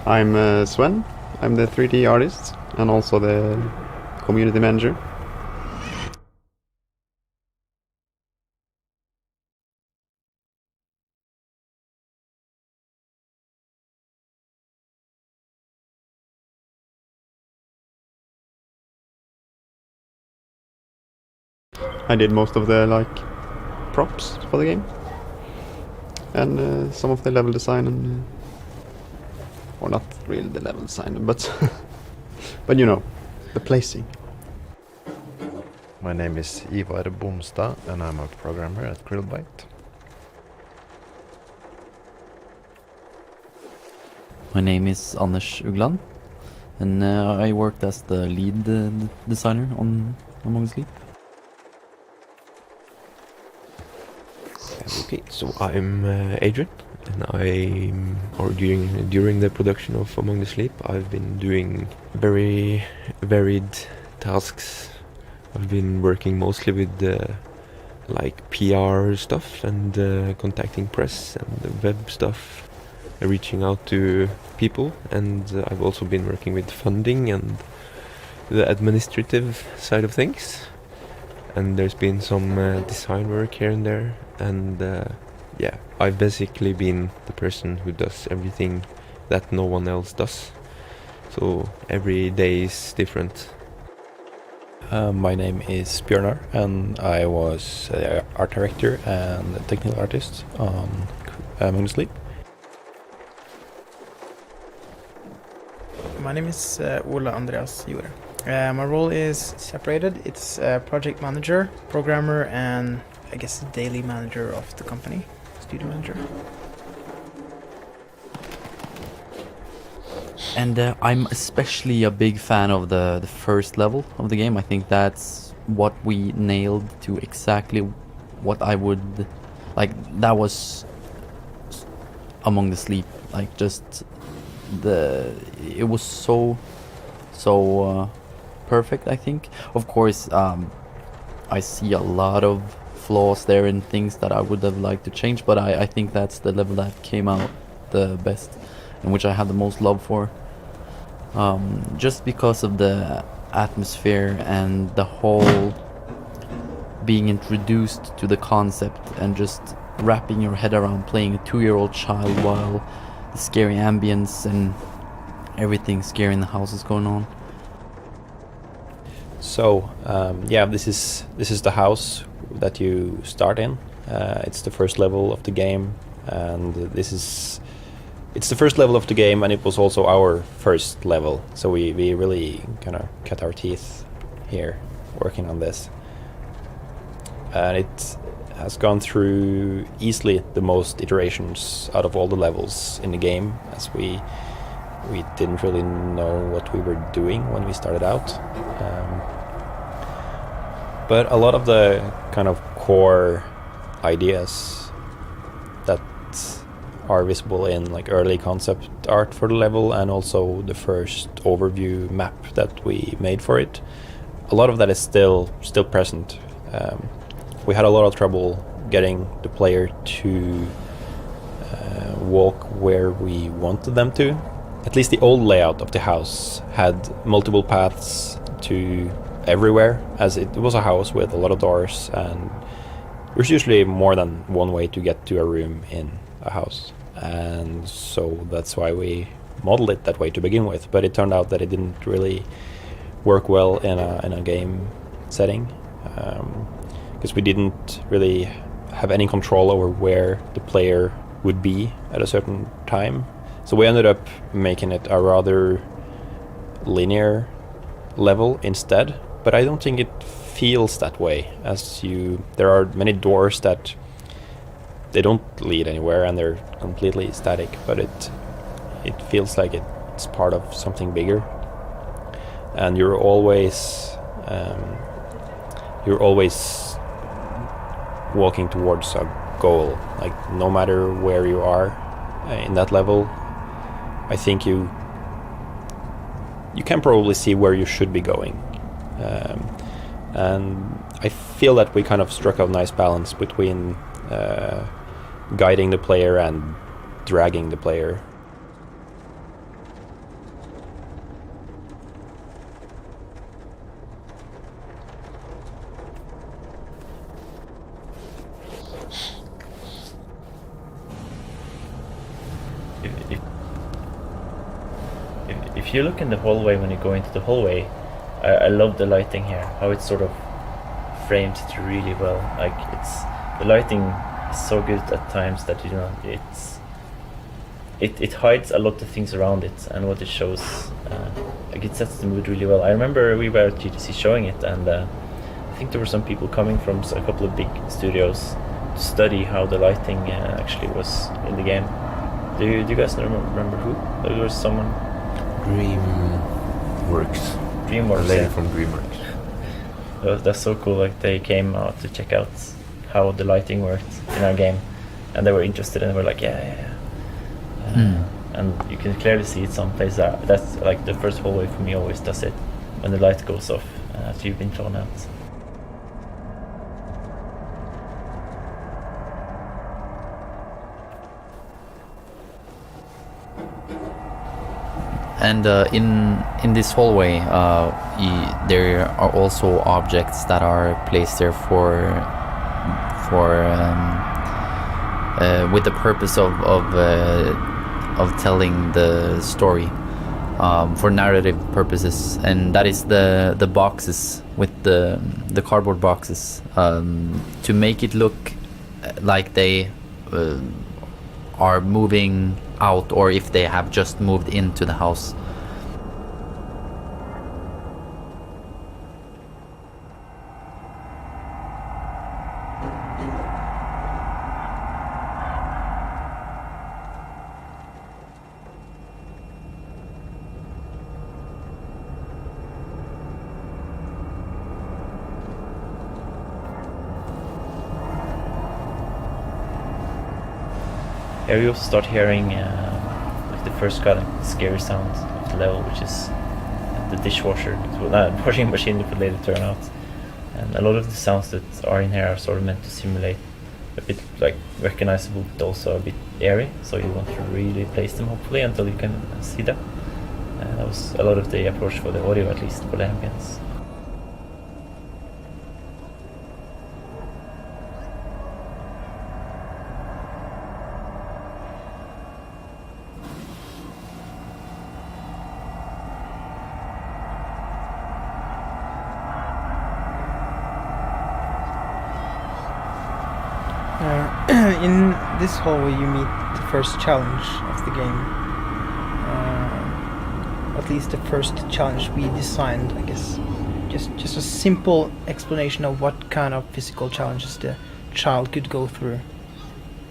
I'm Sven. I'm the 3D artist and also the community manager. I did most of the props for the game and some of the level design and or not really the level design, but but you know, the placing. My name is Ivar Bomstad and I'm a programmer at Grillbite. My name is Anders Ugland, and I worked as the lead designer on Among the Sleep. Okay, so I'm Adrian, and during the production of Among the Sleep, I've been doing very varied tasks. I've been working mostly with PR stuff and contacting press and the web stuff, reaching out to people, and I've also been working with funding and the administrative side of things. And there's been some design work here and there, and yeah, I've basically been the person who does everything that no one else does. So every day is different. My name is Björnar, and I was art director and technical artist on Among the Sleep. My name is Ola Andreas Jure. My role is separated. It's project manager, programmer, and I guess daily manager of the company, studio manager. And I'm especially a big fan of the first level of the game. I think that's what we nailed to exactly what I would like. That was Among the Sleep. Like just it was so perfect. I think. Of course, I see a lot of flaws there and things that I would have liked to change. But I think that's the level that came out the best, and which I have the most love for. Just because of the atmosphere and the whole being introduced to the concept and just wrapping your head around playing a 2-year-old child while the scary ambience and everything scary in the house is going on. So yeah, this is the house that you start in. It's the first level of the game, and it's the first level of the game, and it was also our first level. So we really kind of cut our teeth here working on this, and it has gone through easily the most iterations out of all the levels in the game, as we didn't really know what we were doing when we started out. But a lot of the kind of core ideas that are visible in like early concept art for the level, and also the first overview map that we made for it, a lot of that is still present. We had a lot of trouble getting the player to walk where we wanted them to. At least the old layout of the house had multiple paths to everywhere, as it was a house with a lot of doors, and there's usually more than one way to get to a room in a house. And so that's why we modeled it that way to begin with, but it turned out that it didn't really work well in a game setting, because we didn't really have any control over where the player would be at a certain time. So we ended up making it a rather linear level instead, but I don't think it feels that way, as there are many doors that they don't lead anywhere and they're completely static, but it feels like it's part of something bigger, and you're always walking towards a goal. Like no matter where you are in that level, I think you can probably see where you should be going, and I feel that we kind of struck a nice balance between guiding the player and dragging the player. if you look in the hallway when you go into the hallway, I love the lighting here. How it sort of frames it really well. Like the lighting is so good at times that it hides a lot of things around it, and what it shows, like it sets the mood really well. I remember we were at GTC showing it, and I think there were some people coming from a couple of big studios to study how the lighting actually was in the game. Do you guys remember who? There was someone. DreamWorks. DreamWorks. A lady Yeah. from DreamWorks. That's so cool. Like they came out to check out how the lighting worked in our game, and they were interested, and they were like, yeah. And you can clearly see it some places. That's like the first hallway for me always does it when the light goes off after you've been thrown out. And in this hallway, there are also objects that are placed there with the purpose of telling the story, for narrative purposes, and that is the boxes with the cardboard boxes, to make it look like they are moving out, or if they have just moved into the house. Here you also start hearing like the first kind of scary sound of the level, which is the dishwasher, washing machine that would later turn out. And a lot of the sounds that are in here are sort of meant to simulate a bit like recognizable, but also a bit airy. So you want to really place them hopefully until you can see them. That was a lot of the approach for the audio, at least for the ambience. In this hallway you meet the first challenge of the game. At least the first challenge we designed, I guess. Just a simple explanation of what kind of physical challenges the child could go through.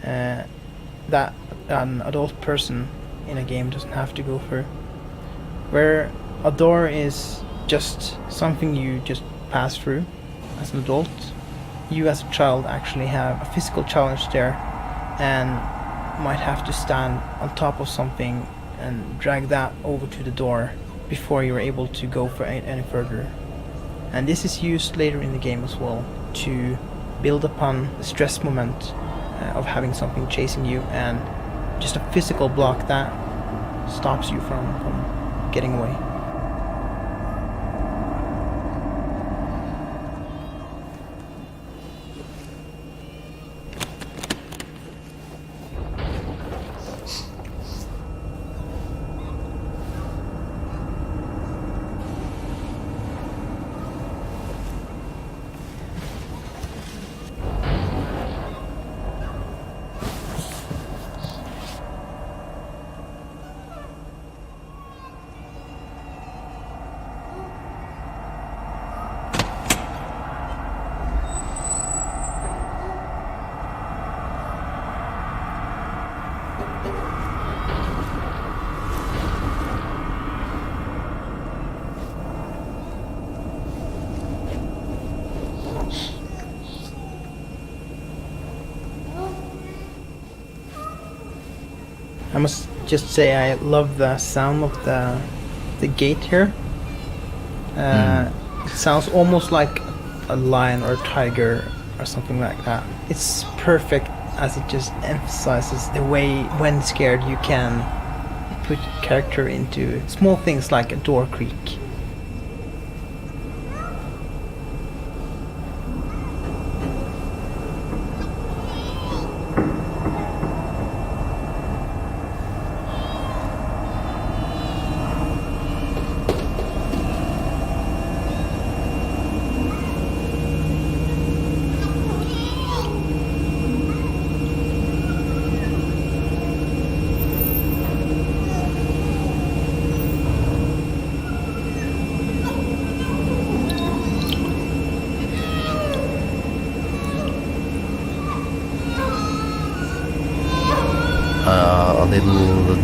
That an adult person in a game doesn't have to go through. Where a door is just something you just pass through as an adult, you as a child actually have a physical challenge there, and might have to stand on top of something and drag that over to the door before you're able to go for any further. And this is used later in the game as well to build upon the stress moment of having something chasing you, and just a physical block that stops you from getting away. I must just say I love the sound of the gate here. It sounds almost like a lion or a tiger or something like that. It's perfect as it just emphasizes the way when scared you can put character into small things like a door creak. a little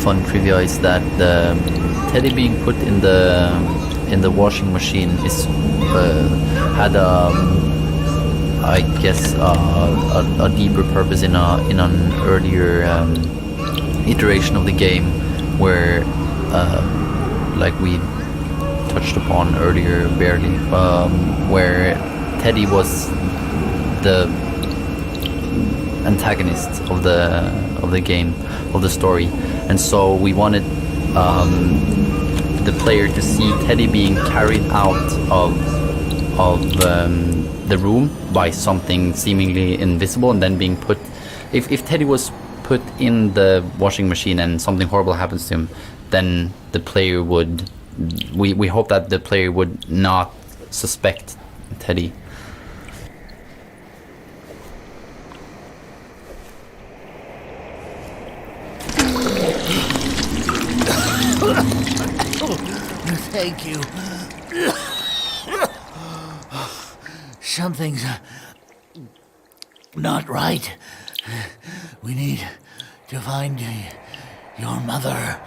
fun trivia is that Teddy being put in the washing machine is had I guess a deeper purpose in an earlier iteration of the game, where like we touched upon earlier barely, where Teddy was the antagonist of the game, of the story, and so we wanted the player to see Teddy being carried out of the room by something seemingly invisible, and then being put. If Teddy was put in the washing machine and something horrible happens to him, then the player would. We hope that the player would not suspect Teddy. Thank you. Something's not right. We need to find your mother.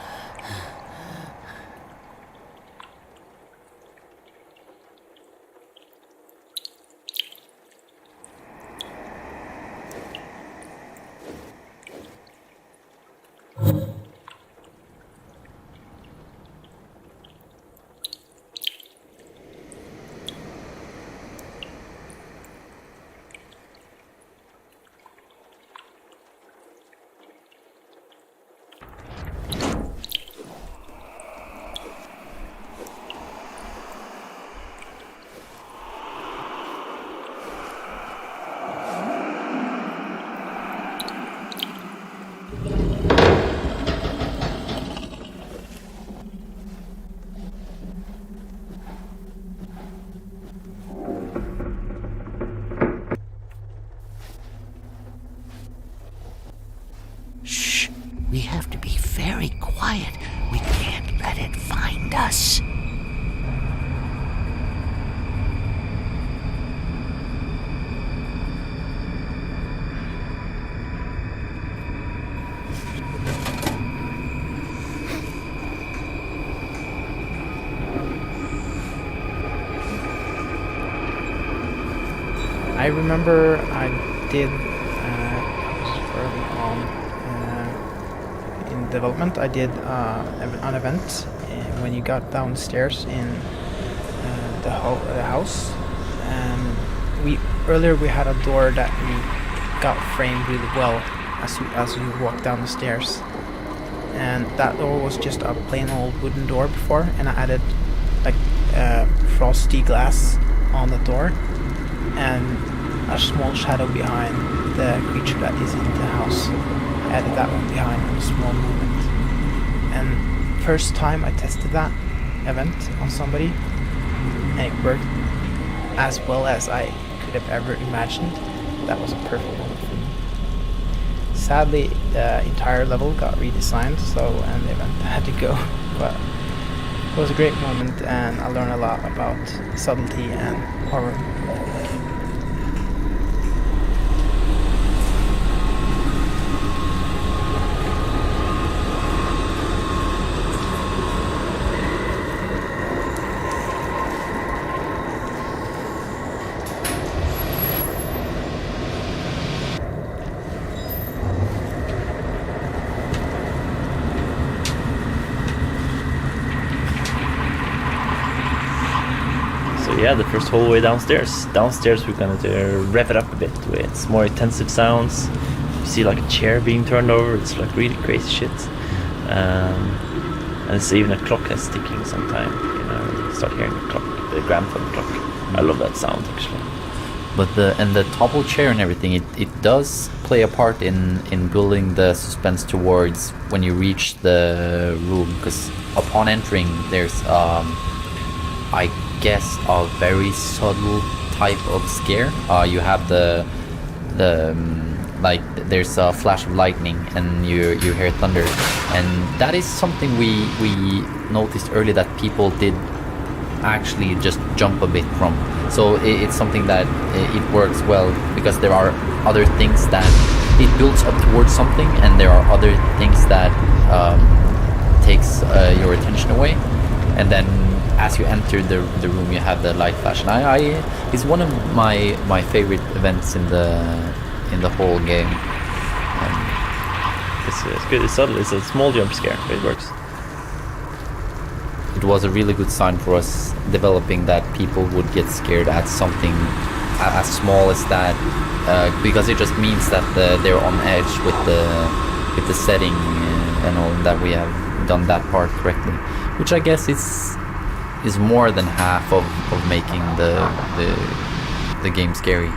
We have to be very quiet. We can't let it find us. I remember I did early on in development. I did an event when you got downstairs in the house, and we had a door that we got framed really well as you walk down the stairs, and that door was just a plain old wooden door before, and I added like frosty glass on the door and a small shadow behind the creature that is in the house. I added that one behind on a small movement. And first time I tested that event on somebody, and it worked as well as I could have ever imagined. That was a perfect moment for me. Sadly, the entire level got redesigned, and the event had to go. But it was a great moment, and I learned a lot about subtlety and horror. Yeah, the first whole way downstairs. Downstairs we're gonna rev it up a bit with more intensive sounds. You see like a chair being turned over. It's like really crazy shit. And it's even a clock that's ticking sometime. You know, you start hearing the clock, the grandfather clock. I love that sound actually. But the topple chair and everything, it does play a part in building the suspense towards when you reach the room, because upon entering there's I guess a very subtle type of scare. You have the like there's a flash of lightning and you hear thunder, and that is something we noticed early that people did actually just jump a bit from. So it's something that it works well, because there are other things that it builds up towards something, and there are other things that takes your attention away, and then as you enter the room, you have the light flash. And it's one of my favorite events in the whole game. It's good. It's subtle. It's a small jump scare, but it works. It was a really good sign for us developing that people would get scared at something as small as that, because it just means that they're on edge with the setting and all, that we have done that part correctly, which I guess is more than half of making the game scary.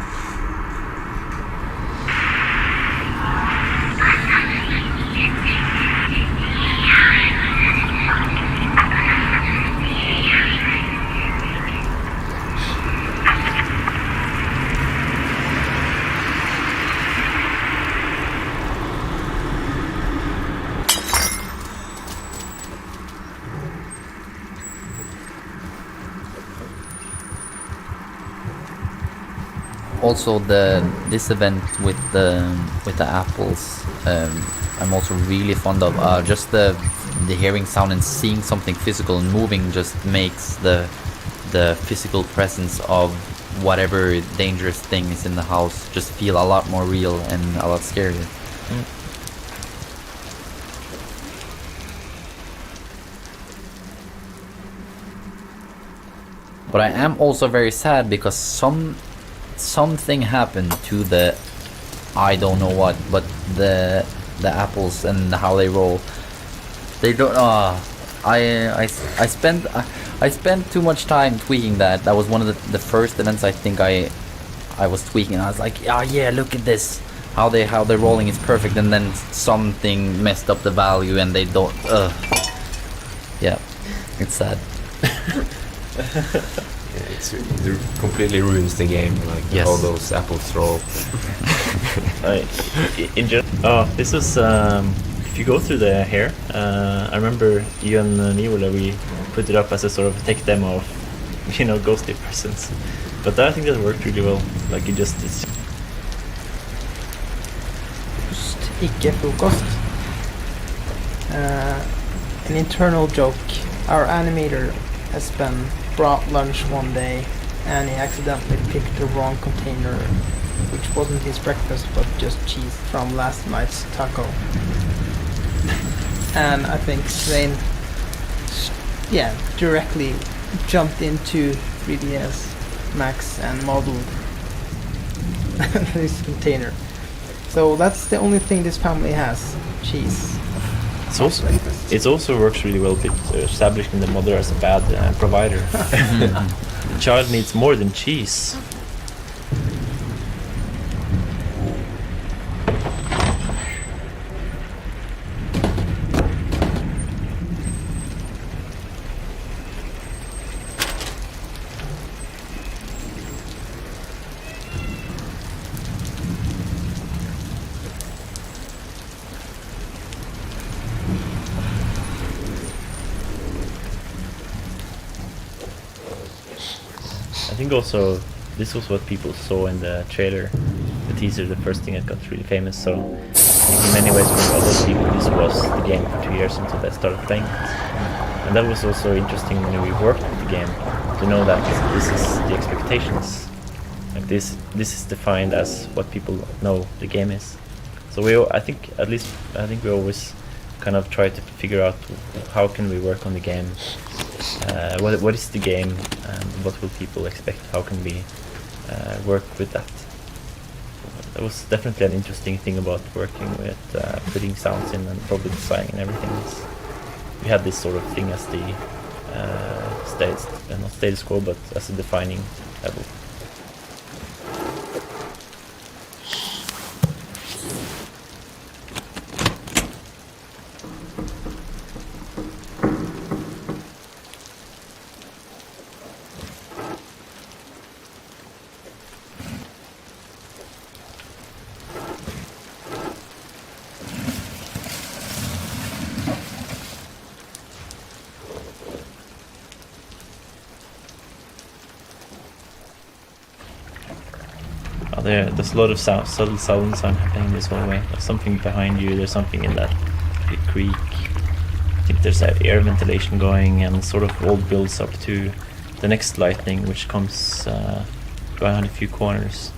Also, this event with the apples, I'm also really fond of. Just the hearing sound and seeing something physical and moving just makes the physical presence of whatever dangerous thing is in the house just feel a lot more real and a lot scarier. But I am also very sad because something happened to I don't know what, but the apples and how they roll. They don't. I spent too much time tweaking that. That was one of the first events I think I was tweaking. I was like, yeah, look at this. How they're rolling is perfect, and then something messed up the value, and they don't. Yeah, it's sad. Yeah, it completely ruins the game, like Yes. all those apples roll. This was if you go through the hair. I remember you and Nivola, we put it up as a sort of tech demo of, ghostly presence. But I think that worked really well. Like it's Ikke frokost. An internal joke. Our animator has brought lunch one day, and he accidentally picked the wrong container, which wasn't his breakfast but just cheese from last night's taco. And I think Svein directly jumped into 3ds Max and modeled this container. So that's the only thing this family has: cheese. It also works really well with establishing the mother as a bad provider. The child needs more than cheese. I think also this was what people saw in the trailer, the teaser, the first thing that got really famous. So I think in many ways for a lot of people this was the game for 2 years until they started playing it. And that was also interesting when we worked with the game to know that this is the expectations. Like this is defined as what people know the game is. So I think we always kind of try to figure out how can we work on the game. What is the game, and what will people expect? How can we work with that? That was definitely an interesting thing about working with putting sounds in and probably designing and everything. We had this sort of thing as the not status quo, but as a defining level. there's a lot of subtle sound happening in this hallway. There's something behind you. There's something in that big creek. I think there's air ventilation going, and sort of all builds up to the next lightning, which comes behind a few corners.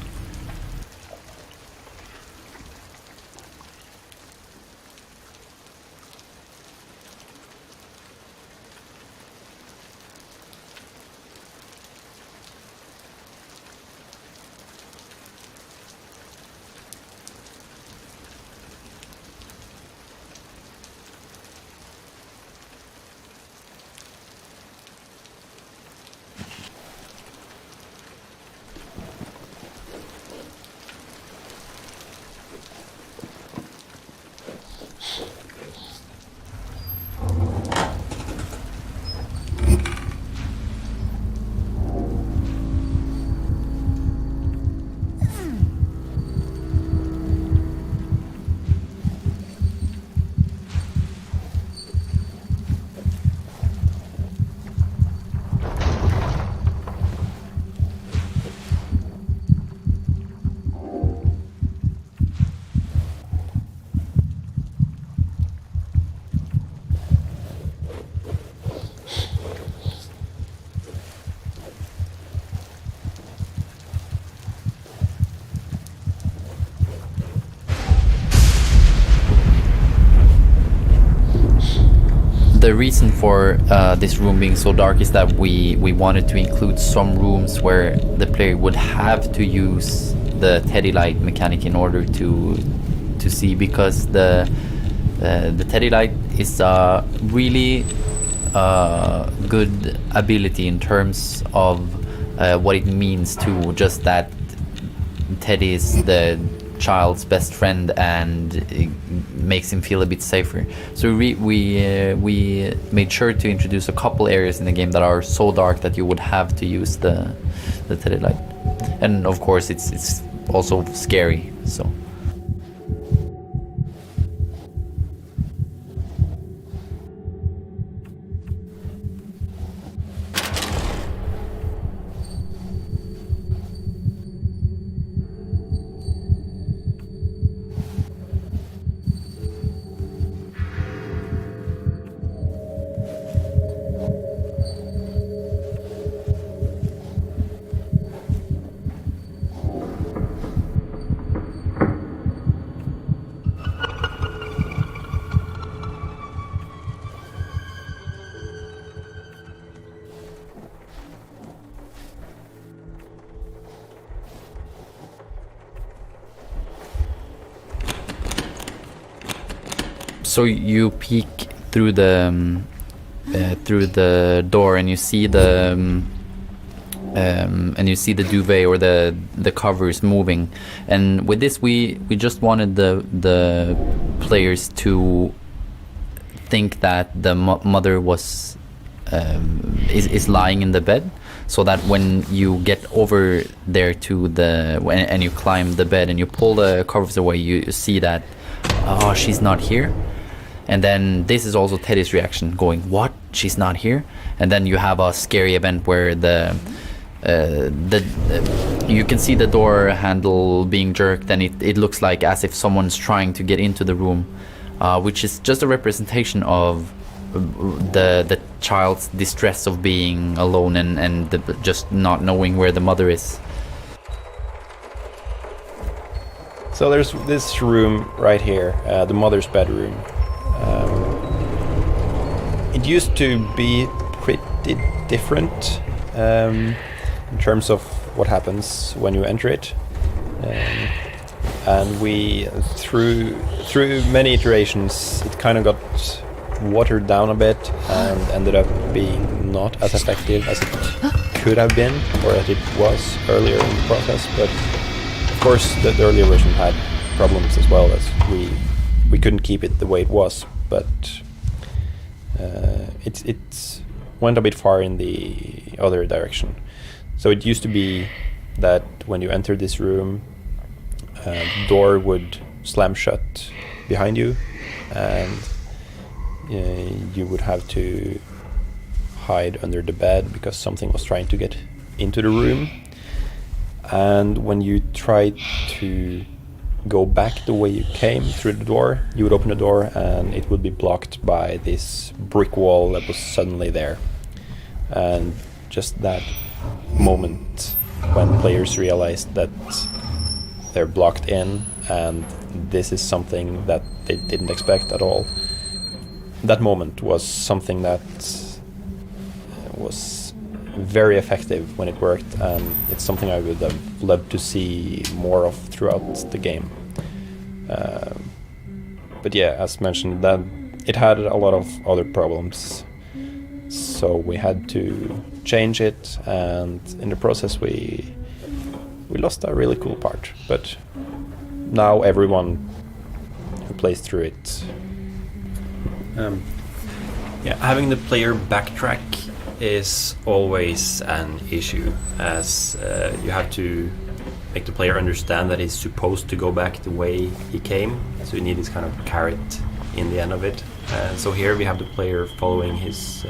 The reason for this room being so dark is that we wanted to include some rooms where the player would have to use the teddy light mechanic in order to see, because the teddy light is a really good ability in terms of what it means to just that Teddy is the child's best friend, and it makes him feel a bit safer. So we made sure to introduce a couple areas in the game that are so dark that you would have to use the teddy light, and of course it's also scary. So. So you peek through the door, and you see the duvet or the covers moving. And with this, we just wanted the players to think that the mother was is lying in the bed, so that when you get over there to and you climb the bed and you pull the covers away, you see that, oh, she's not here. And then this is also Teddy's reaction, going, what? She's not here? And then you have a scary event where you can see the door handle being jerked, and it looks like as if someone's trying to get into the room, which is just a representation of the child's distress of being alone and just not knowing where the mother is. So there's this room right here, the mother's bedroom. It used to be pretty different in terms of what happens when you enter it, and we through many iterations it kind of got watered down a bit and ended up being not as effective as it could have been, or as it was earlier in the process. But of course the earlier version had problems as well, as we couldn't keep it the way it was, but it went a bit far in the other direction. So it used to be that when you entered this room, the door would slam shut behind you, and you would have to hide under the bed because something was trying to get into the room. and when you try to go back the way you came through the door, you would open the door and it would be blocked by this brick wall that was suddenly there. And just that moment when players realized that they're blocked in and this is something that they didn't expect at all, that moment was something that was very effective when it worked, and it's something I would have loved to see more of throughout the game. But yeah, as mentioned, that it had a lot of other problems, so we had to change it, and in the process we lost a really cool part. But now everyone who plays through it, having the player backtrack is always an issue, as you have to make the player understand that he's supposed to go back the way he came, so you need this kind of carrot in the end of it. So here we have the player following his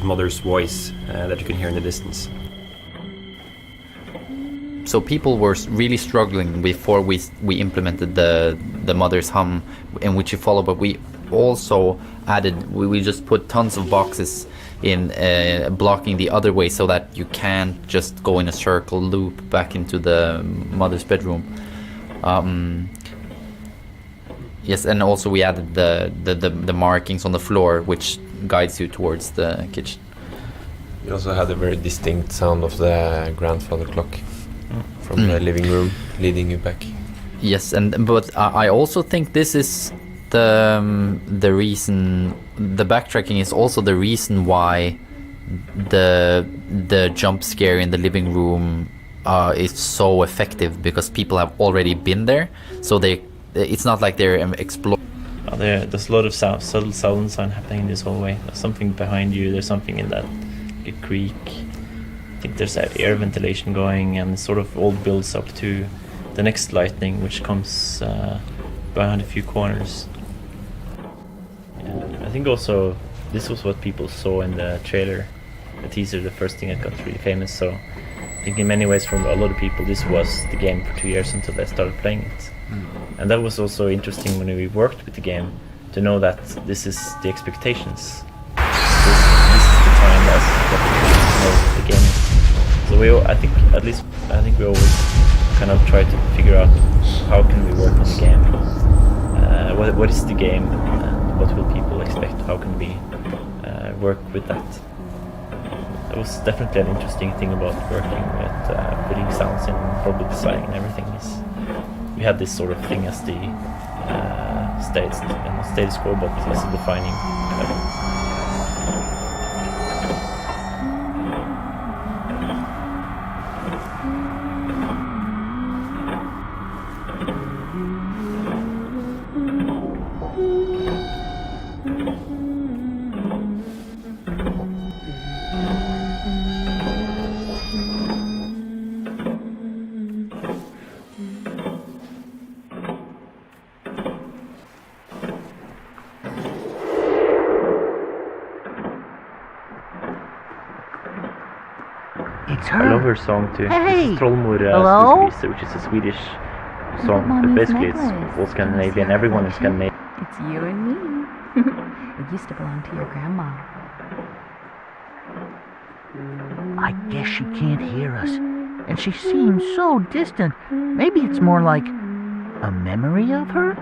mother's voice that you can hear in the distance. So people were really struggling before we implemented the mother's hum in which you follow, but we also added, we just put tons of boxes in blocking the other way, so that you can't just go in a circle loop back into the mother's bedroom. Yes, and also we added the markings on the floor, which guides you towards the kitchen. You also had a very distinct sound of the grandfather clock from the living room, leading you back. Yes, but I also think this is the reason. The backtracking is also the reason why the jump scare in the living room is so effective, because people have already been there, so it's not like they're exploring. There's a lot of subtle sound happening in this hallway. There's something behind you. There's something in that, like a creak. I think there's air ventilation going, and sort of all builds up to the next lightning, which comes behind a few corners. Yeah, I think also this was what people saw in the trailer, the teaser, the first thing that got really famous. So I think in many ways, for a lot of people, this was the game for 2 years until they started playing it. And that was also interesting when we worked with the game, to know that this is the expectations. This is the time as what we know the game is. So I think we always kind of try to figure out how can we work on the game. What is the game, and what will people expect? How can we work with that? It was definitely an interesting thing about working with putting sounds in, probably designing and everything. Is we had this sort of thing as the status quo, but as a defining level. It's I love her. her song too. Hey! This is Trollmor Hello? Storkrise, which is a Swedish song, but basically it's all Scandinavian. Everyone is Scandinavian. It's you and me. It used to belong to your grandma. I guess she can't hear us. And she seems so distant. Maybe it's more like a memory of her?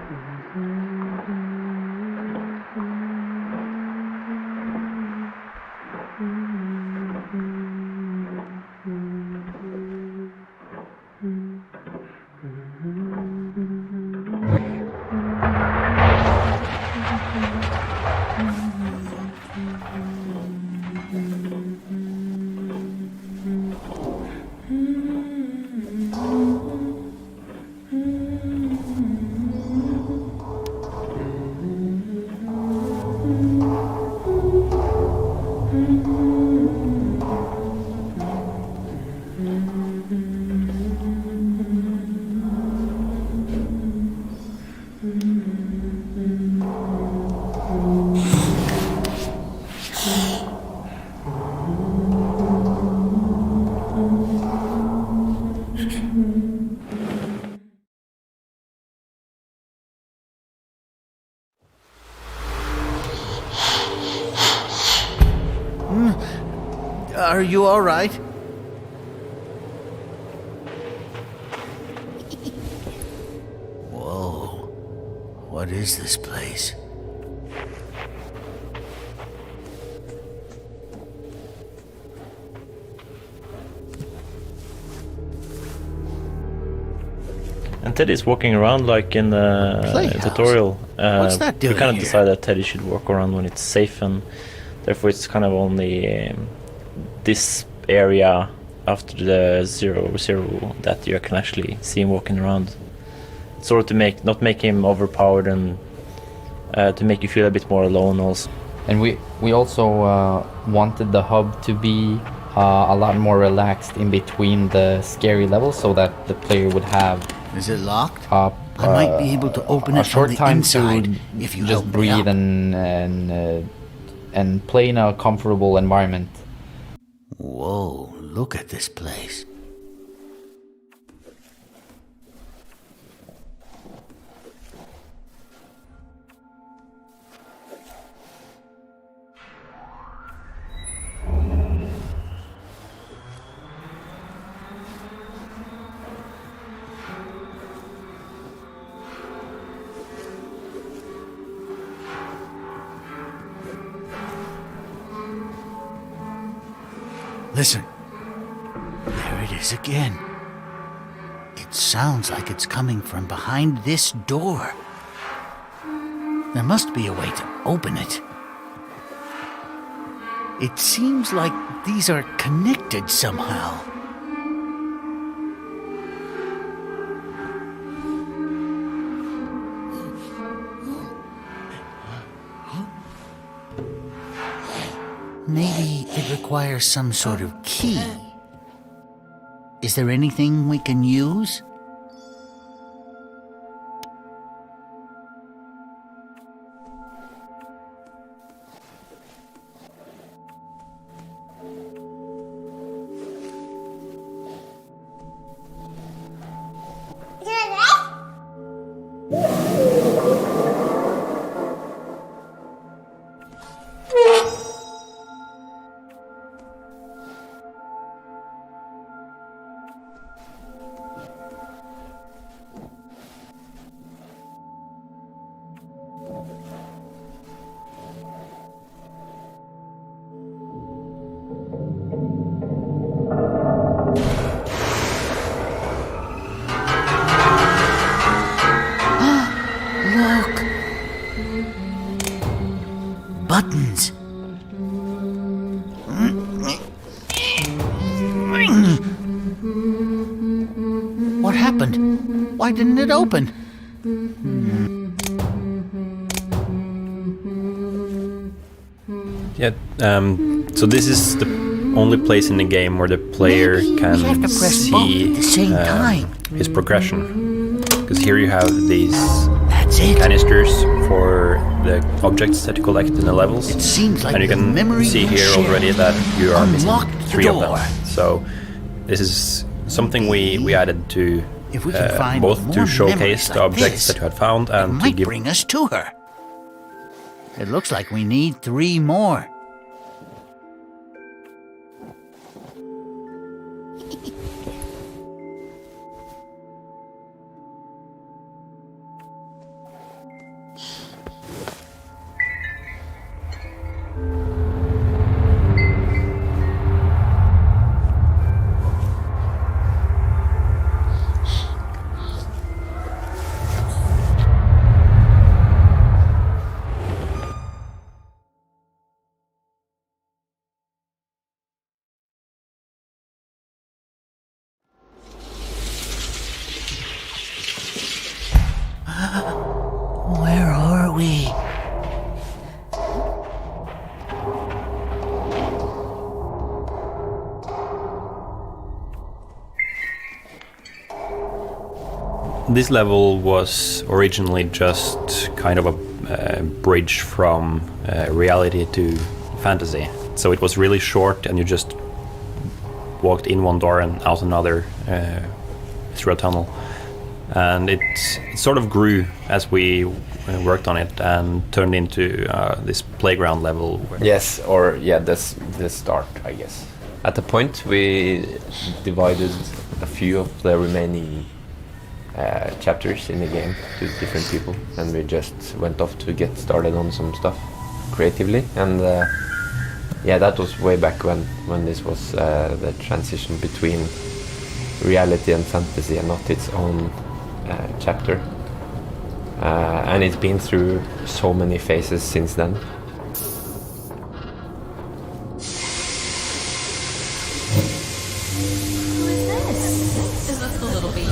Are you all right? Whoa. What is this place? And Teddy's walking around like in the Playhouse? tutorial. What's that doing We kind of here? decided that Teddy should walk around when it's safe, and therefore it's kind of only this area after the 0-0 that you can actually see him walking around. Sort of to not make him overpowered, and to make you feel a bit more alone also. And we also wanted the hub to be a lot more relaxed in between the scary levels, so that the player would have Is it locked? I I might be able to open a it short from the time inside to if you just help me breathe up. and play in a comfortable environment. Whoa, look at this place. Listen. There it is again. It sounds like it's coming from behind this door. There must be a way to open it. It seems like these are connected somehow. Maybe it requires some sort of key. Is there anything we can use? Look! Buttons! What happened? Why didn't it open? Yeah, so this is the only place in the game where the player Maybe we have to can press both see at the same time. his progression. Because here you have these That's it. canisters for the objects that you collect in the levels. It seems like and you the can memory see we here shared already that you are missing unlocked the 3 of them. door. So this is something we added to If we can find both more to showcase memories the like objects this, that you had found it and to might give bring us to her. It looks like we need 3 more. Where are we? This level was originally just kind of a bridge from reality to fantasy. So it was really short, and you just walked in one door and out another through a tunnel. And it sort of grew as we worked on it and turned into this playground level. Yes, or yeah, this start, I guess. At the point, we divided a few of the remaining chapters in the game to different people, and we just went off to get started on some stuff creatively. And yeah, that was way back when this was the transition between reality and fantasy and not its own chapter. And it's been through so many phases since then. Who is this? Is this the little baby?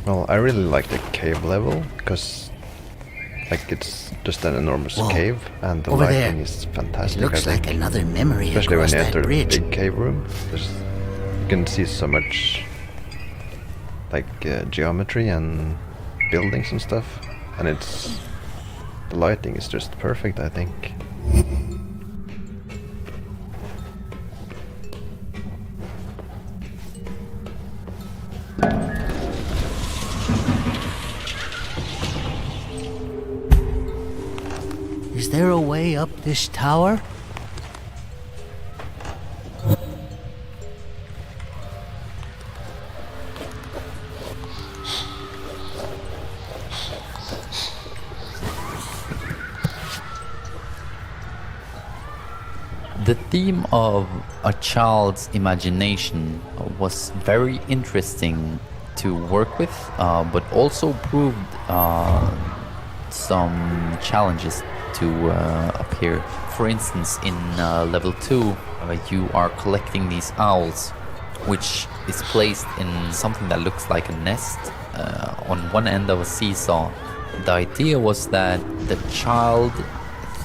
Well, I really like the cave level because, like, it's just an enormous Whoa. cave, and the Over lighting there. is fantastic. It looks I think. like another memory Especially when across you that enter the bridge. big cave room. You can see so much, like, geometry and buildings and stuff, and the lighting is just perfect, I think. Is there a way up this tower? The theme of a child's imagination was very interesting to work with, but also proved some challenges to appear. For instance, in level 2, you are collecting these owls, which is placed in something that looks like a nest on one end of a seesaw. The idea was that the child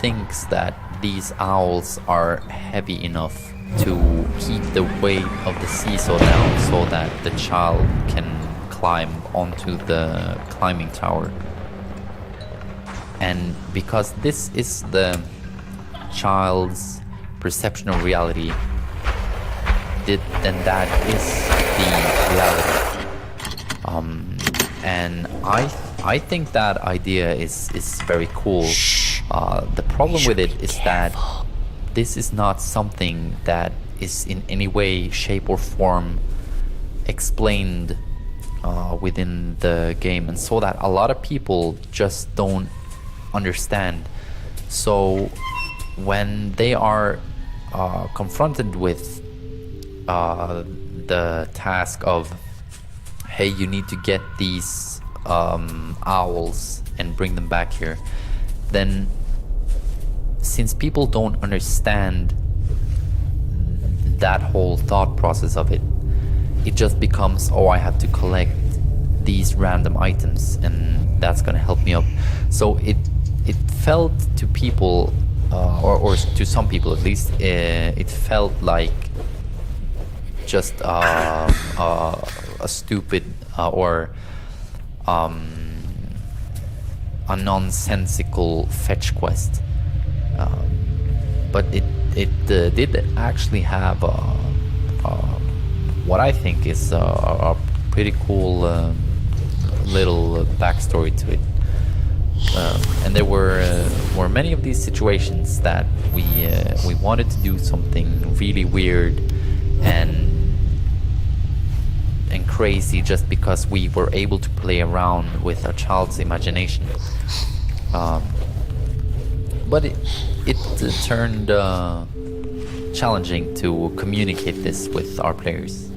thinks that these owls are heavy enough to keep the weight of the seesaw down so that the child can climb onto the climbing tower. And because this is the child's perception of reality, then that is the reality. And I think that idea is very cool. The problem with it is that this is not something that is in any way, shape or form explained within the game, and so that a lot of people just don't understand. So when they are confronted with the task of, hey, you need to get these owls and bring them back here, then since people don't understand that whole thought process of it, it just becomes, oh, I have to collect these random items and that's gonna help me up. So it felt to people, or to some people at least, it felt like just a stupid or a nonsensical fetch quest. But it did actually have what I think is a pretty cool little backstory to it. And there were many of these situations that we wanted to do something really weird and crazy just because we were able to play around with a child's imagination. But it turned challenging to communicate this with our players.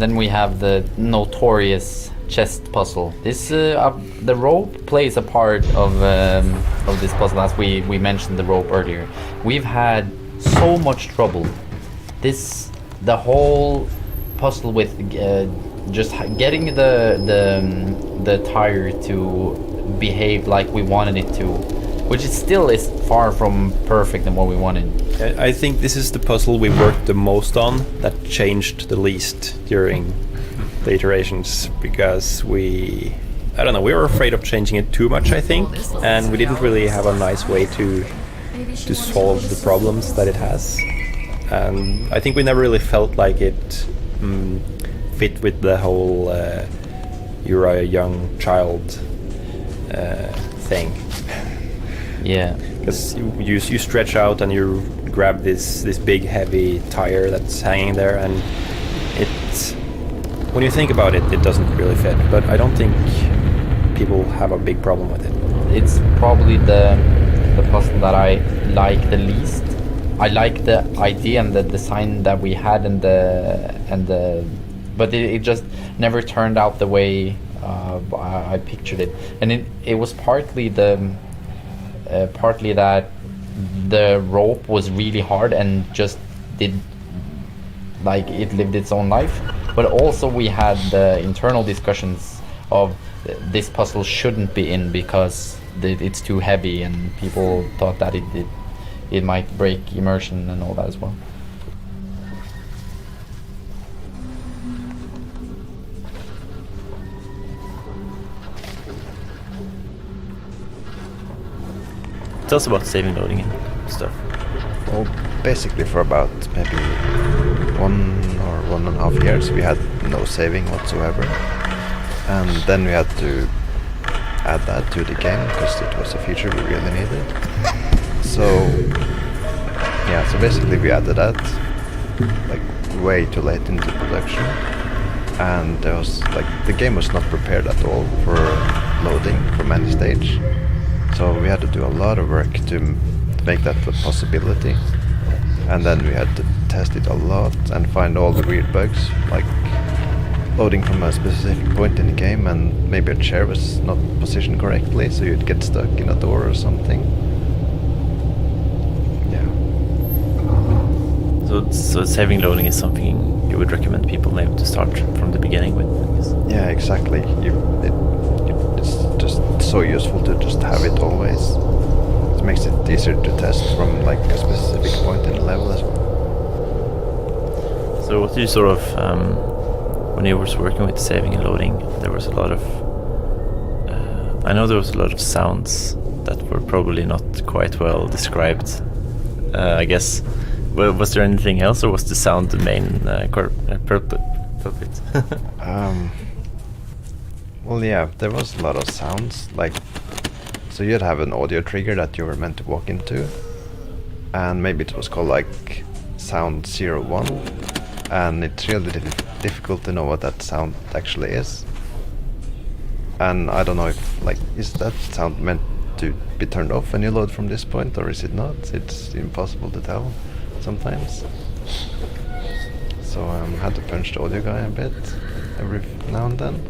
And then we have the notorious chest puzzle. This the rope plays a part of this puzzle, as we mentioned the rope earlier. We've had so much trouble. The whole puzzle with just getting the tire to behave like we wanted it to, which is still far from perfect than what we wanted. I think this is the puzzle we worked the most on that changed the least during the iterations, because we were afraid of changing it too much, I think, and we didn't really have a nice way to solve the problems that it has. And I think we never really felt like it fit with the whole you're a young child thing. Yeah, because you stretch out and you grab this big heavy tire that's hanging there, and it's, when you think about it, it doesn't really fit. But I don't think people have a big problem with it. It's probably the puzzle that I like the least. I like the idea and the design that we had, but it just never turned out the way I pictured it. And it was partly that the rope was really hard and just it lived its own life. But also we had the internal discussions of this puzzle shouldn't be in because it's too heavy, and people thought that it might break immersion and all that as well. Tell us about saving, loading and stuff. Well, basically for about maybe 1 or 1.5 years we had no saving whatsoever, and then we had to add that to the game because it was a feature we really needed. So yeah, so basically we added that like way too late into production, and there was the game was not prepared at all for loading from any stage. So we had to do a lot of work to make that a possibility, and then we had to test it a lot and find all the weird bugs, like loading from a specific point in the game and maybe a chair was not positioned correctly, so you'd get stuck in a door or something. Yeah. So saving, loading is something you would recommend people maybe to start from the beginning with? Yeah, exactly. It's just so useful to just have it always. It makes it easier to test from a specific point in the level as well. So what do you sort of, when you were working with saving and loading, there was a lot of, I know there was a lot of sounds that were probably not quite well described, I guess. Well, was there anything else, or was the sound the main purpose? Well, yeah, there was a lot of sounds, so you'd have an audio trigger that you were meant to walk into, and maybe it was called sound 01, and it's really difficult to know what that sound actually is. And I don't know if is that sound meant to be turned off when you load from this point, or is it not? It's impossible to tell sometimes. So I had to punch the audio guy a bit every now and then.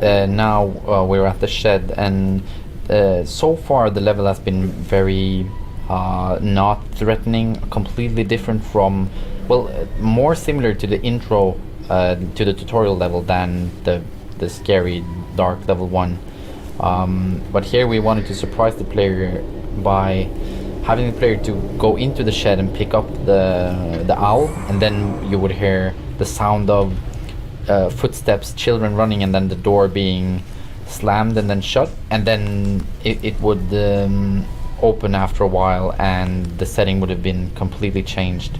now we're at the shed, and so far the level has been very not threatening, completely different from, well, more similar to the intro to the tutorial level than the scary dark level 1. But here we wanted to surprise the player by having the player to go into the shed and pick up the owl, and then you would hear the sound of footsteps, children running, and then the door being slammed and then shut, and then it would open after a while, and the setting would have been completely changed.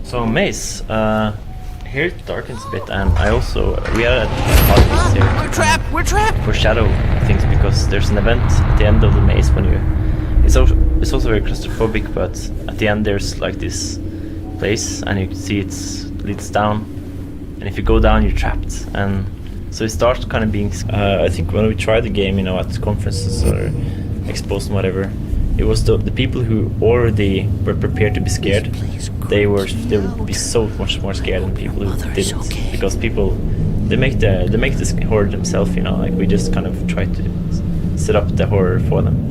So maze, here it darkens a bit, and we are at parties here. We're trapped! We're trapped! For shadow things, because there's an event at the end of the maze when you. It's also very claustrophobic, but at the end there's like this place, and you can see it leads down, and if you go down you're trapped, and so it starts kind of being. I think when we tried the game, at conferences or expos and whatever, it was the people who already were prepared to be scared. They would be so much more scared than people who didn't, because people they make this horror themselves. Like we just kind of try to set up the horror for them.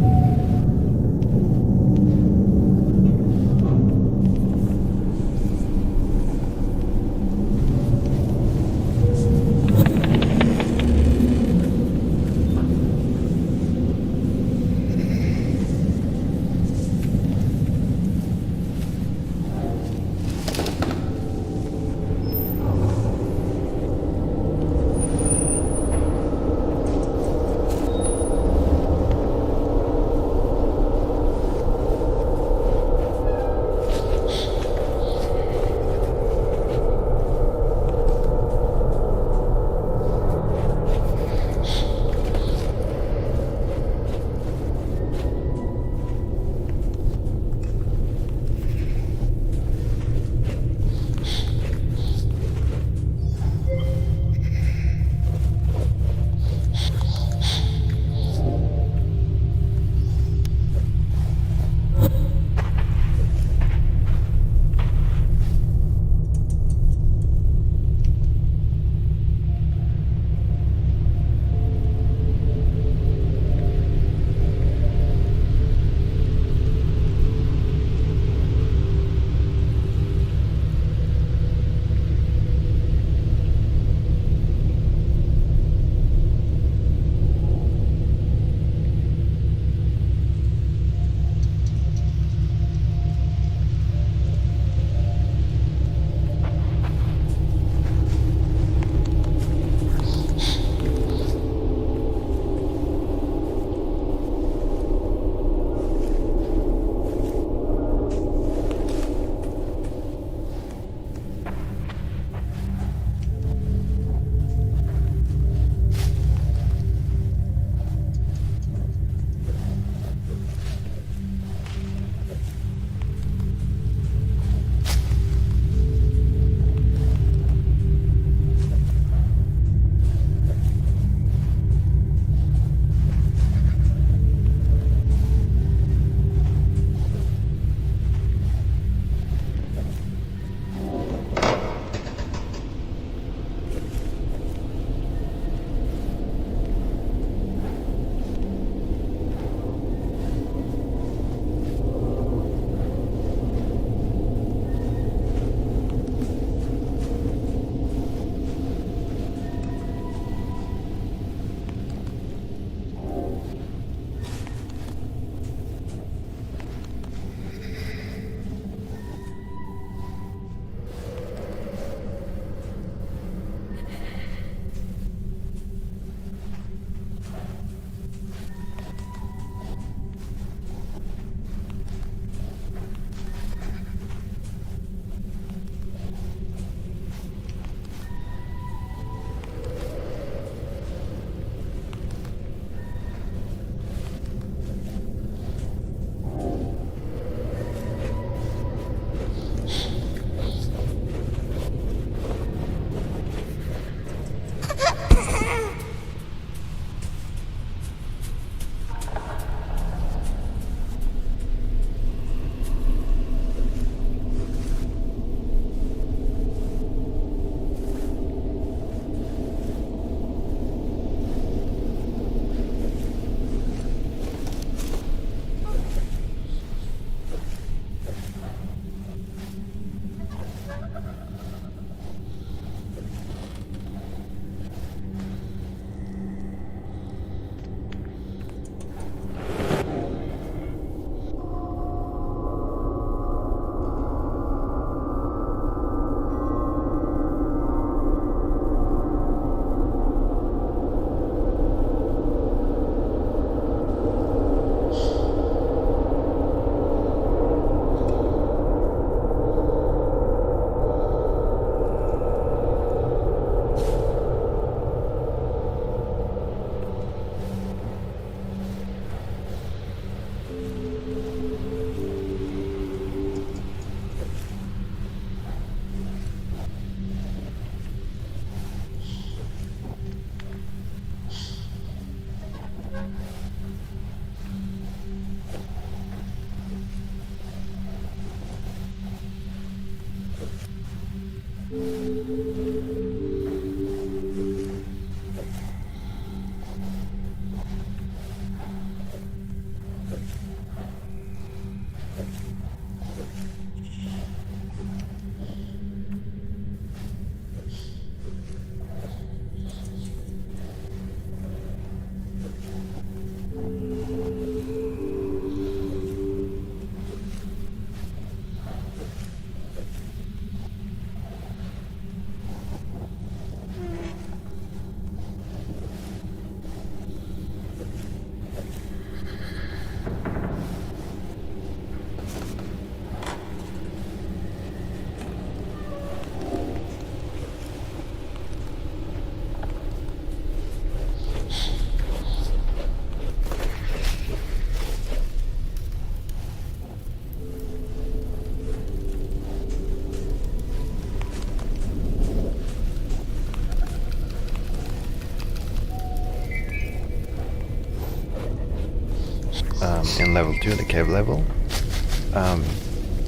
In level 2, the cave level,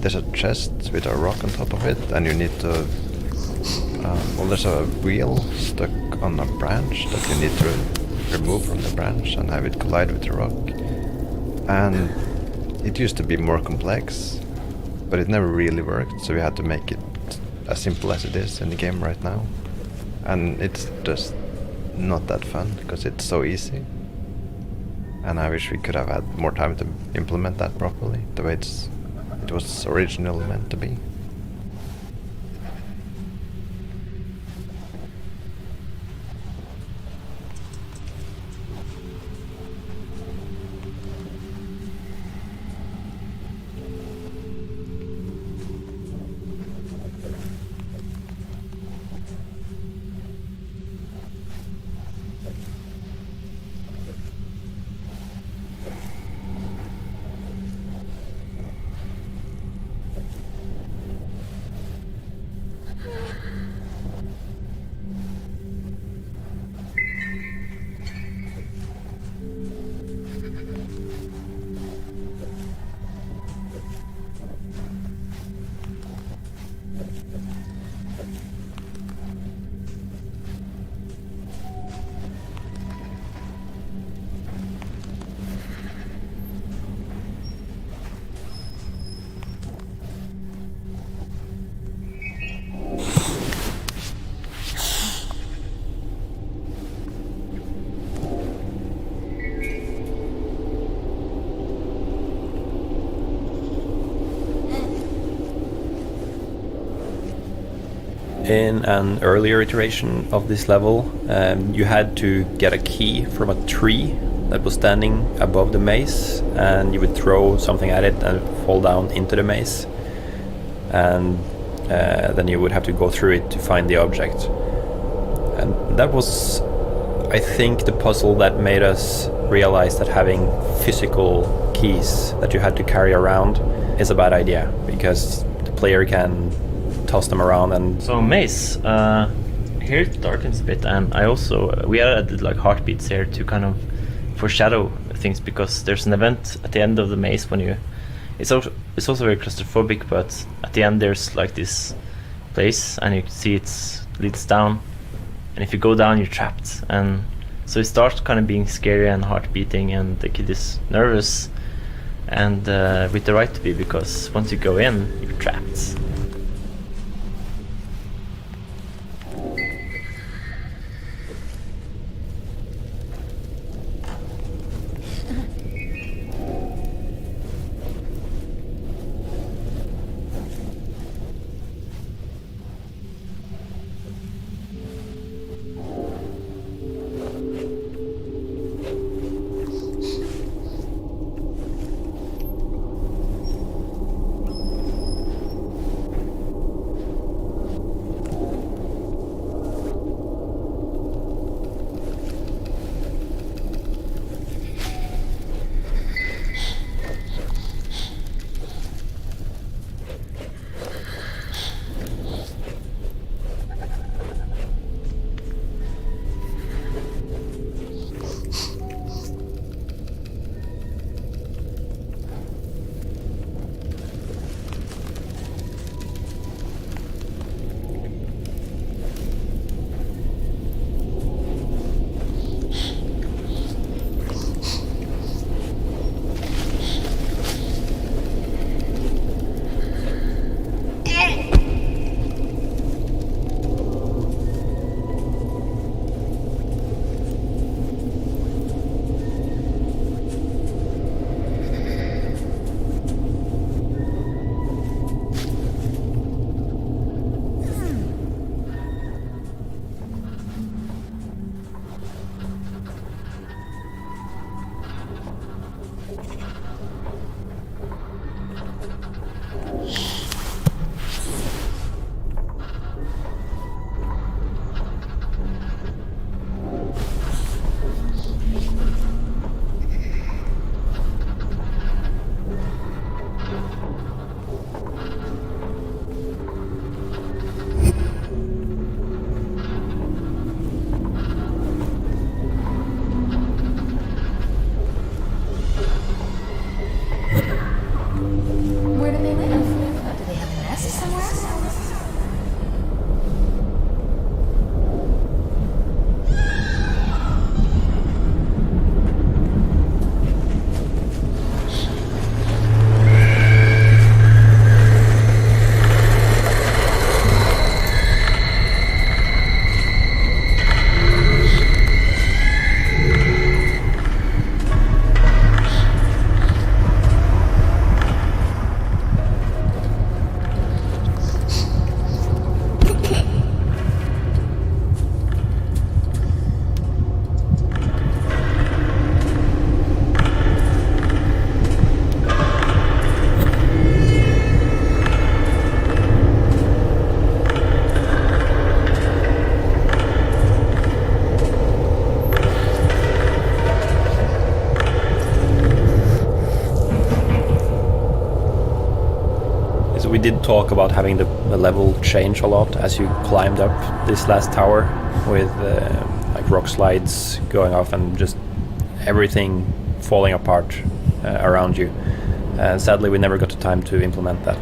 there's a chest with a rock on top of it, and you need to... well, there's a wheel stuck on a branch that you need to remove from the branch and have it collide with the rock. And it used to be more complex, but it never really worked, so we had to make it as simple as it is in the game right now. And it's just not that fun, because it's so easy. And I wish we could have had more time to implement that properly, the way it was originally meant to be. In an earlier iteration of this level, you had to get a key from a tree that was standing above the maze, and you would throw something at it and fall down into the maze. And then you would have to go through it to find the object. And that was, I think, the puzzle that made us realize that having physical keys that you had to carry around is a bad idea, because the player can toss them around. And so maze, here it darkens a bit, and I also we added like heartbeats here to kind of foreshadow things, because there's an event at the end of the maze when you it's also very claustrophobic, but at the end there's like this place and you can see it leads down, and if you go down you're trapped, and so it starts kind of being scary and heart beating, and the kid is nervous, and with the right to be, because once you go in you're trapped. did talk about having the level change a lot as you climbed up this last tower, with like rock slides going off and just everything falling apart around you. Sadly, we never got the time to implement that.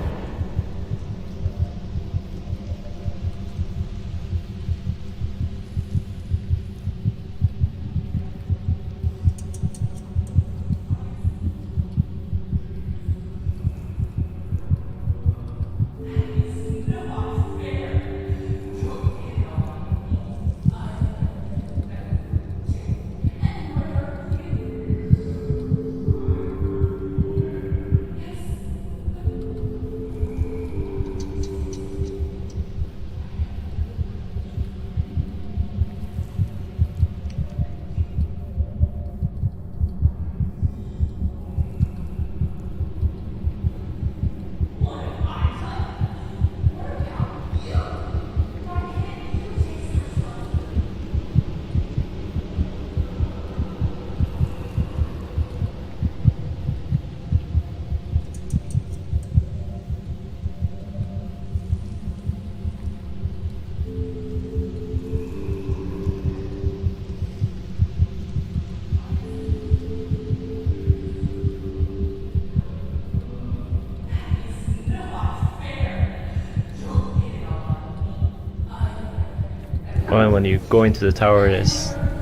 Well, when you go into the tower,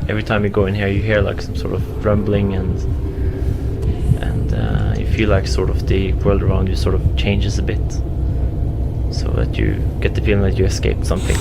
every time you go in here, you hear like some sort of rumbling, and you feel like sort of the world around you sort of changes a bit, so that you get the feeling that you escaped something.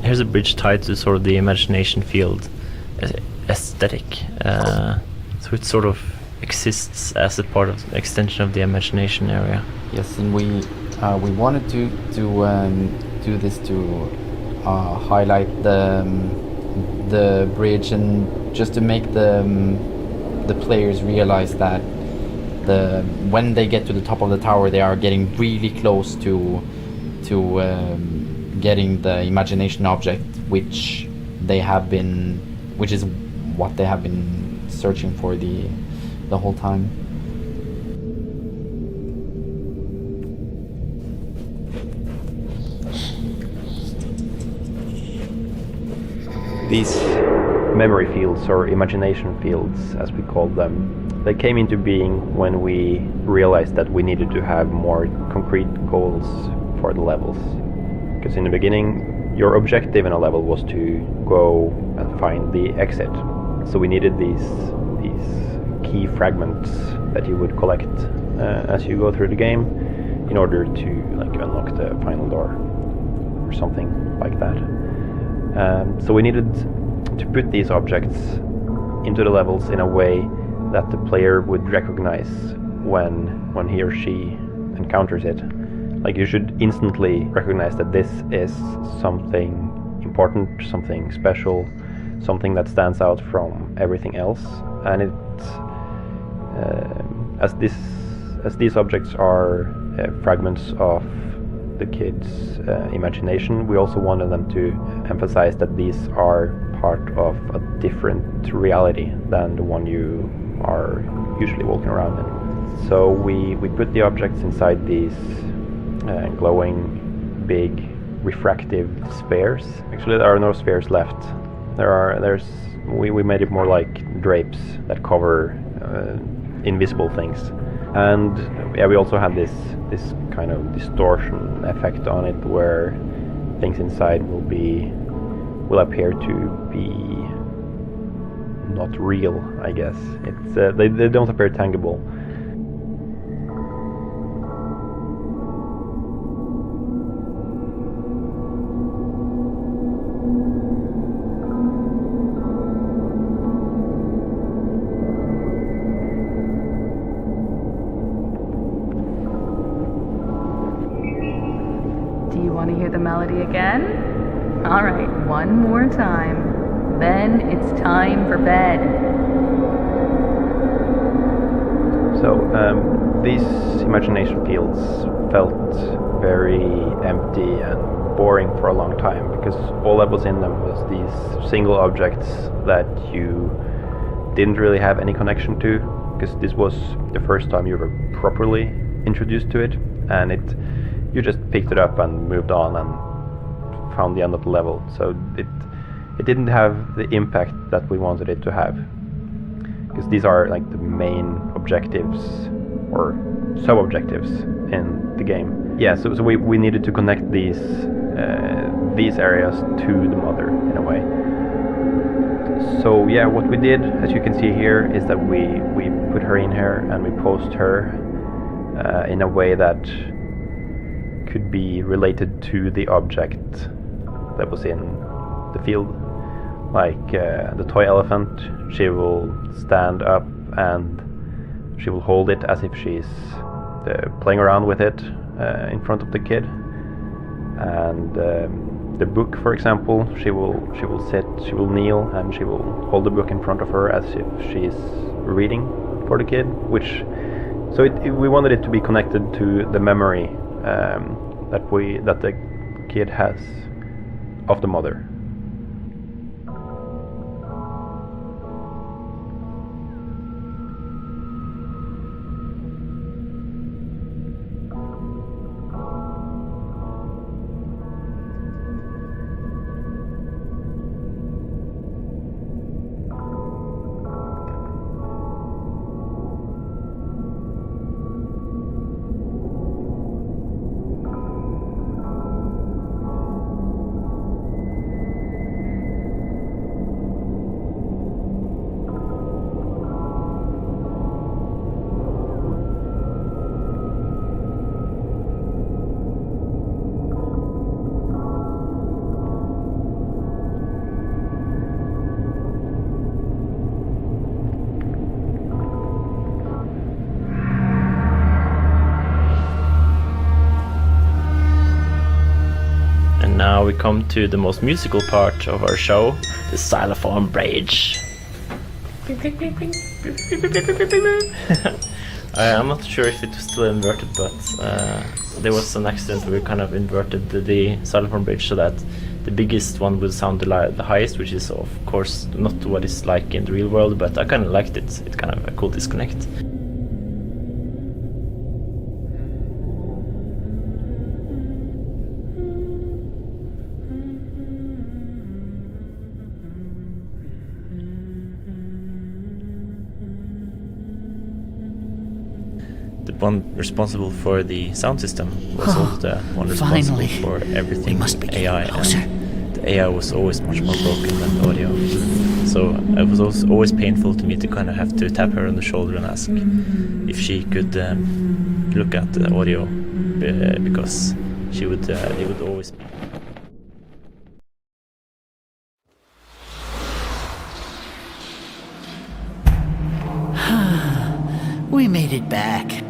Here's a bridge tied to sort of the imagination field aesthetic. So it sort of exists as a part of extension of the imagination area. Yes, and we wanted to do this to highlight the bridge, and just to make the players realize that when they get to the top of the tower, they are getting really close to getting the imagination object, which is what they have been searching for the whole time. These memory fields, or imagination fields as we call them, they came into being when we realized that we needed to have more concrete goals for the levels. Because in the beginning, your objective in a level was to go and find the exit. So we needed these key fragments that you would collect as you go through the game in order to unlock the final door or something like that. So we needed to put these objects into the levels in a way that the player would recognize when he or she encounters it. Like, you should instantly recognize that this is something important, something special, something that stands out from everything else. And it, as these objects are fragments of the kids' imagination, we also wanted them to emphasize that these are part of a different reality than the one you are usually walking around in. So we put the objects inside these glowing, big, refractive spheres. Actually, there are no spheres left. We made it more like drapes that cover invisible things. And yeah, we also had this kind of distortion effect on it, where things inside will appear to be not real, I guess. It's they don't appear tangible. Do you want to hear the melody again? All right, one more time. Then it's time for bed. So these imagination fields felt very empty and boring for a long time, because all that was in them was these single objects that you didn't really have any connection to, because this was the first time you were properly introduced to it, and you just picked it up and moved on and found the end of the level. So it didn't have the impact that we wanted it to have, because these are like the main objectives or sub-objectives in the game. Yeah, so we needed to connect these areas to the mother in a way. So yeah, what we did, as you can see here, is that we put her in here and we posed her in a way that could be related to the object that was in the field. Like the toy elephant, she will stand up and she will hold it as if she's playing around with it in front of the kid. And the book, for example, she will sit, she will kneel, and she will hold the book in front of her as if she's reading for the kid. We wanted it to be connected to the memory that the kid has of the mother. Now we come to the most musical part of our show, the xylophone bridge. I'm not sure if it was still inverted, but there was an accident where we kind of inverted the silent bridge so that the biggest one would sound the highest, which is of course not what it's like in the real world, but I kind of liked it. It's kind of a cool disconnect. The one responsible for the sound system was also the one responsible Finally. for everything. We must be getting AI, closer. and the AI was always much more broken than the audio. So it was also always painful to me to kind of have to tap her on the shoulder and ask if she could look at the audio, because she would it would always. We made it back.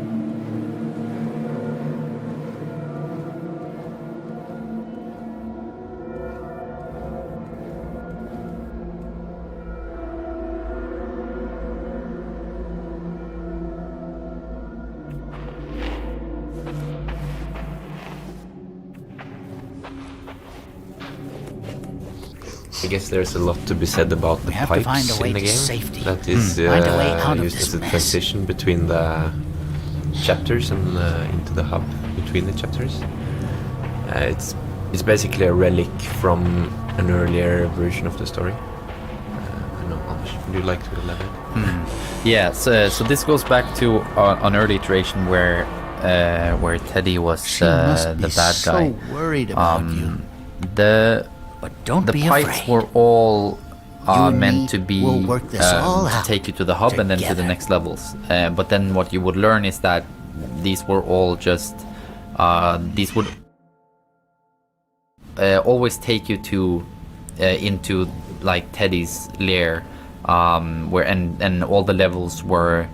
I guess there's a lot to be said about the We have to find pipes a way in the to game. safety. That is Find a way out of used this as a mess. transition between the chapters and into the hub between the chapters. It's basically a relic from an earlier version of the story. I don't know, Anders, would you like to elaborate? Yeah, so this goes back to an early iteration where Teddy was She must be the bad so guy. worried about you. But don't The be pipes afraid. were all You and meant me to be will work this all to out take you to the hub and then to the together. next levels. But then what you would learn is that these were all just these would always take you to into like Teddy's lair, where and all the levels were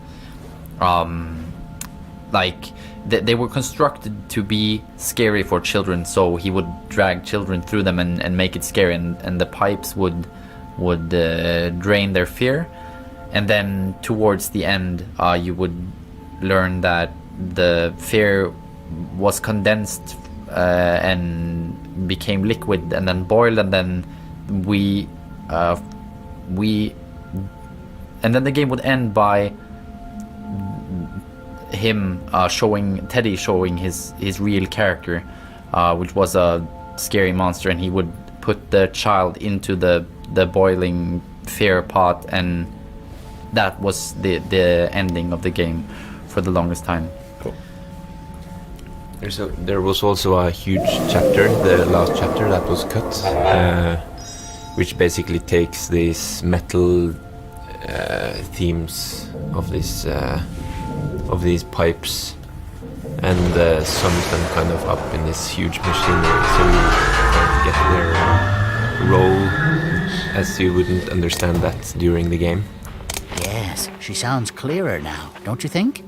like they were constructed to be scary for children, so he would drag children through them and make it scary, and the pipes would drain their fear, and then towards the end you would learn that the fear was condensed and became liquid and then boiled, and then and then the game would end by him Teddy showing his real character, which was a scary monster, and he would put the child into the boiling fear pot, and that was the ending of the game for the longest time. There was also a huge chapter, the last chapter that was cut, which basically takes these metal themes of these pipes and sums them kind of up in this huge machinery, so you can't get their role, as you wouldn't understand that during the game. Yes, she sounds clearer now, don't you think?